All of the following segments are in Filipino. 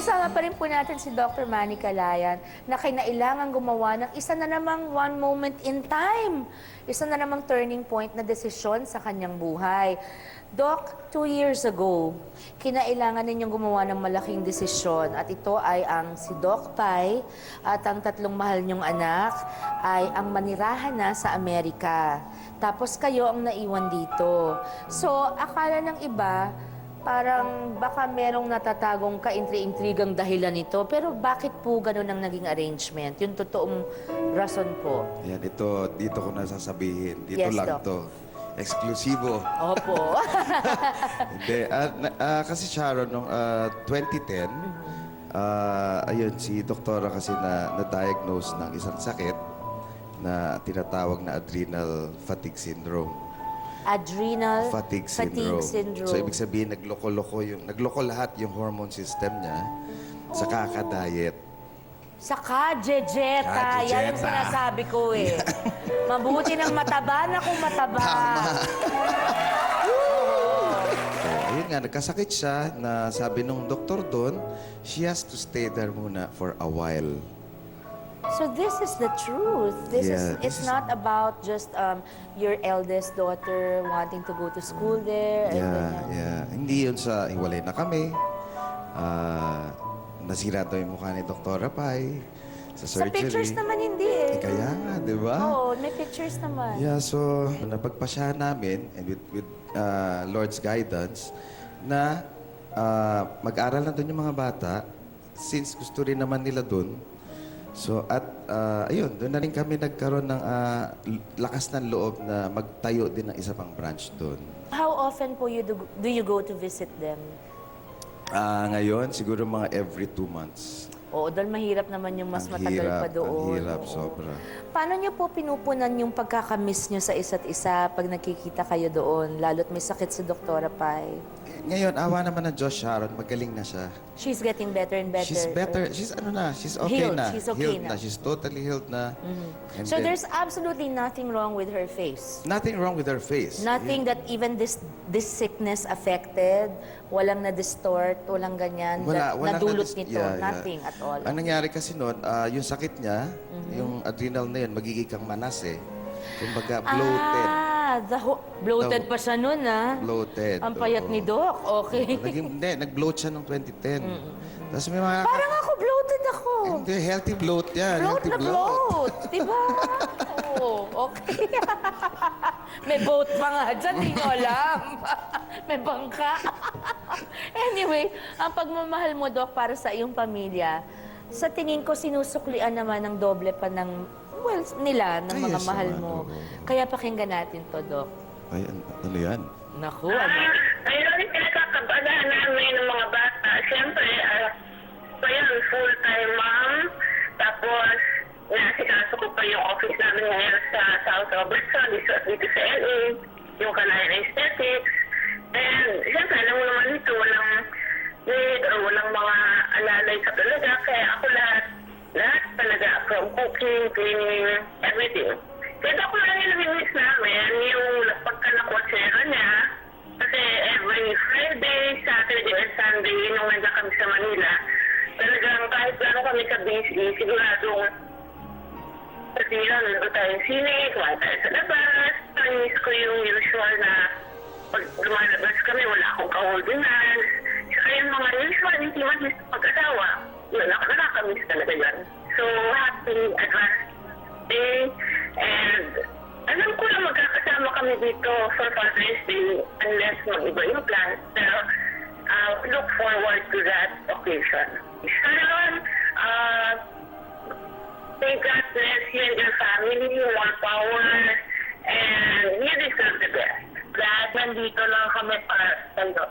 Kasama pa rin po natin si Dr. Manny Calayan na kinailangan gumawa ng isa na namang one moment in time. Isa na namang turning point na desisyon sa kanyang buhay. Doc, 2 years ago, kinailangan ninyong gumawa ng malaking desisyon at ito ay ang si Doc Pai at ang tatlong mahal niyong anak ay ang manirahan na sa Amerika. Tapos kayo ang naiwan dito. So, akala ng iba, parang baka merong natatagong kaintri-intrigang dahilan nito. Pero bakit po ganun ang naging arrangement? Yung totoong rason po. Yan, ito, dito ko nasasabihin. Dito Yes, lang Doc. to. Eksklusibo. Opo. Hindi. Kasi Sharon, noong 2010, ayun, si doktora kasi na-diagnose ng isang sakit na tinatawag na adrenal fatigue syndrome. Adrenal Fatigue syndrome. So, ibig sabihin, nagloko lahat yung hormone system niya sa kaka-diet. Saka, Jejeta. Yan ang Jejeta. sinasabi ko eh. Mabuti ng mataba na kung mataba. Ayun nga, nagkasakit siya na sabi nung doktor doon, she has to stay there muna for a while. So this is the truth. Yeah, It's not about just your eldest daughter wanting to go to school there. and Yeah, then, yeah. Hindi yun sa hiwalay na kami. Nasira daw yung mukha ni Doktora Pai sa Sa surgery. pictures naman hindi eh. Kaya nga, di ba? Oo, may pictures naman. Yeah, so napagpasyahan namin and with Lord's guidance na mag-aral na doon yung mga bata since gusto rin naman nila doon. So at ayun, doon na rin kami nagkaroon ng lakas ng loob na magtayo din ng isa pang branch doon. How often po do you go to visit them? Ngayon, siguro mga every 2 months. Oo, dahil mahirap naman yung mas Ang matagal hirap, pa doon. Ang hirap, Oo. sobra. Paano niyo po pinupunan yung pagkakamiss niyo sa isa't isa pag nakikita kayo doon? Lalo't may sakit si Doktora Pai. Ngayon, awa naman ng Diyos, Sharon, magaling na siya. She's getting better and better. She's better. She's she's okay Healed. na. She's okay healed na. She's totally healed na. And So then, there's absolutely nothing wrong with her face. nothing wrong with her face. Nothing that even this sickness affected, walang na-distort, walang ganyan, Walang nadulot nadis- nito, yeah, yeah. nothing at all. Ang nangyari kasi noon, yung sakit niya, yung adrenal na yun, magiging kang manas eh. Kumbaga, bloated. Bloated pa siya nun, ah. Bloated. Ang payat oo. ni Doc, okay. Hindi, nag-bloat siya noong 2010. Tapos may mga... Parang ako, bloated ako. Hindi, healthy bloat yan. Bloat healthy na bloat. Diba? Oo, okay. May boat pa nga dyan, di ko alam. May bangka. Anyway, ang pagmamahal mo, Doc, para sa iyong pamilya, sa tingin ko, sinusuklian naman ng doble pa ng, nila, ng Ay, mga yes mahal naman, mo. oo. Kaya pakinggan natin to, Doc. Ay, ano yan? Naku, ano? Ayun yung pinagkakabalaan namin ng mga bata. Siyempre, ngayon, full-time mom. Tapos, nasikaso ko pa yung office namin ngayon sa South Robertson, dito sa LA, yung Calayan Aesthetics. And, siyempre, alam mo naman dito, walang need or walang mga alalay ka talaga. Kaya ako lahat talaga, from cooking, cleaning, everything. Kaya ako lang yung nabimiss namin, yung pagka-nakwasera niya, kasi every Friday, Saturday, and Sunday, nung nandiyan kami sa Manila, talagang kahit gano'n kami ka-busy, siguradong kasi yun, nandun tayo sa sine, kumain tayo sa labas, miss ko yung usual na pag lumalabas kami, wala akong ka-holding hands, saka yung mga usual, hindi man miss pag-asawa, yun, ako nakakamiss talaga yan. So, happy advance day, and alam ko lang magkakasama kami dito for Father's Day unless mag-iba yung plan. Pero look forward to that occasion. Sharon, may God bless you and your family, more power, and you deserve the best. Lahat nandito lang kami para sa iyo.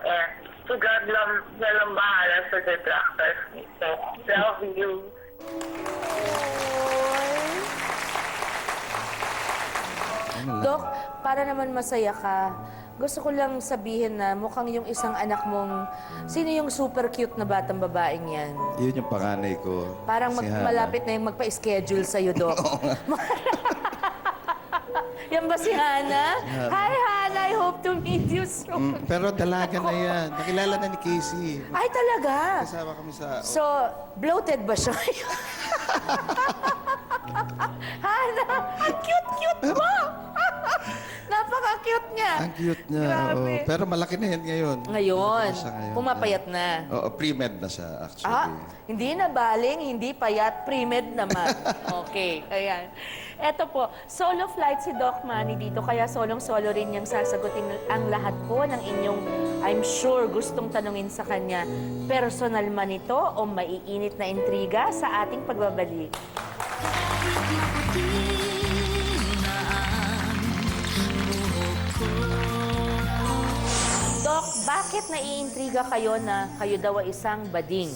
To God lang bahala sa detractors. So, love you. Dok, para naman masaya ka, gusto ko lang sabihin na mukhang yung isang anak mong, sino yung super cute na batang babaeng yan? Yun yung panganay ko. Parang si Hannah. malapit na yung magpa-schedule sa'yo, Dok. Yan ba si Hana? Hi, Hana. I hope to meet you soon. Pero dalaga na yan. Nakilala na ni Casey. Ay, talaga? Kasama kami sa... So, bloated ba siya? Hana, ang cute-cute mo! Napaka-cute niya. Ang cute niya. Grabe. Oo. Pero malaki na yan ngayon. Ngayon, Malaki na siya ngayon. pumapayat na. Oo, pre-med na siya actually. Ah, hindi na baling, hindi payat, pre-med naman. Okay, ayan. Eto po, solo flight si Doc Manny dito, kaya solong-solo rin niyang sasagutin ang lahat po ng inyong, I'm sure, gustong tanungin sa kanya. Personal man ito o maiinit na intriga sa ating pagbabalik. Doc, bakit naiintriga kayo na kayo daw ay isang bading?